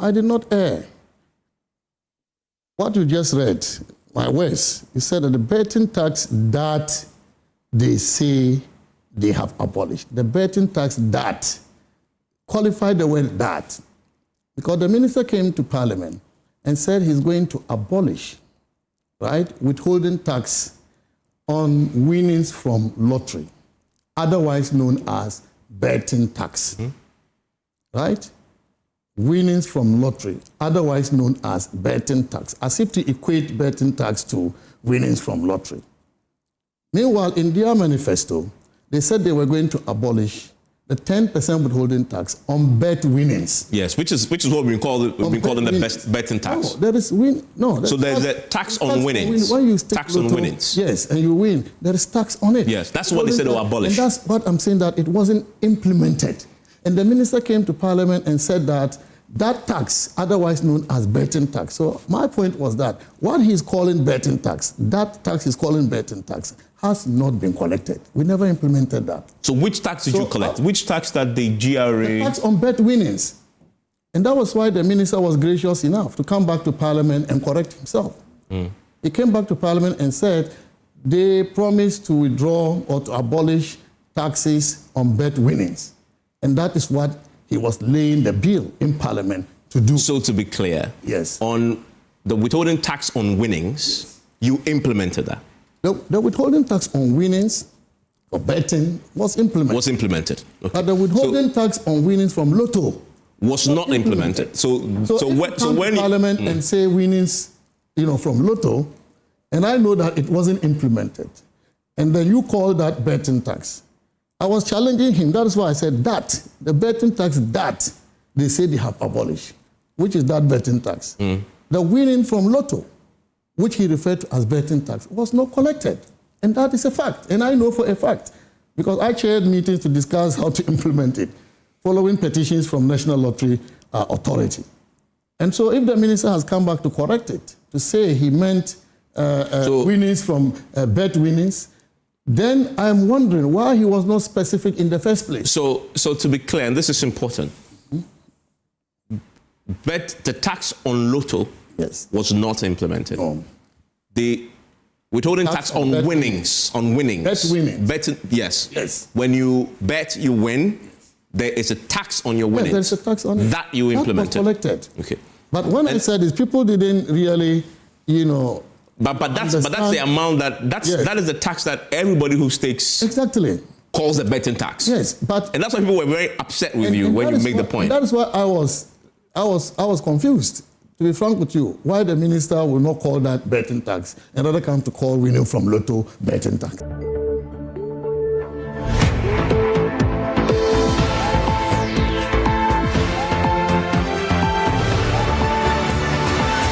I did not err. What you just read, my words, you said that the betting tax that they say they have abolished, the betting tax that, qualify the word that, because the minister came to Parliament and said he's going to abolish, right, withholding tax on winnings from lottery, otherwise known as betting tax, right? Winnings from lottery, otherwise known as betting tax, as if to equate betting tax to winnings from lottery. Meanwhile, in their manifesto, they said they were going to abolish the 10% withholding tax on bet winnings. Yes, which is what we've been calling the best betting tax. No, there is so there's a tax on winnings. When you tax on winnings. Yes, and you win, there is tax on it. Yes, that's what they said they will abolish. And that's what I'm saying, that it wasn't implemented. And the minister came to Parliament and said that that tax, otherwise known as betting tax. So my point was that what he's calling betting tax, that tax he's calling betting tax, has not been collected. We never implemented that. So which tax did you collect? Which tax that the GRA... The tax on bet winnings. And that was why the minister was gracious enough to come back to Parliament and correct himself. He came back to Parliament and said they promised to withdraw or to abolish taxes on bet winnings. And that is what he was laying the bill in Parliament to do. So to be clear, yes, on the withholding tax on winnings, you implemented that? The withholding tax on winnings for betting was implemented. Okay. But the withholding tax on winnings from Lotto was not implemented. So when Parliament and say winnings, from Lotto, and I know that it wasn't implemented, and then you call that betting tax. I was challenging him. That is why I said that the betting tax that they say they have abolished, which is that betting tax. The winning from Lotto, which he referred to as betting tax, was not collected. And that is a fact. And I know for a fact, because I chaired meetings to discuss how to implement it, following petitions from National Lottery Authority. And so if the minister has come back to correct it, to say he meant winnings from bet winnings, then I'm wondering why he was not specific in the first place. So to be clear, and this is important, the tax on Lotto was not implemented. The withholding tax on winnings. Bet winnings. Betting, yes. When you bet, you win. There is a tax on your winnings. Yes, there's a tax on it. That you implemented. That was collected. Okay. But when I said this, people didn't really, But that's the amount that is the tax that everybody who stakes calls the betting tax. Yes, and that's why people were very upset with you when you make the point. That is why I was confused, to be frank with you, why the minister will not call that betting tax and rather come to call winning from Lotto betting tax.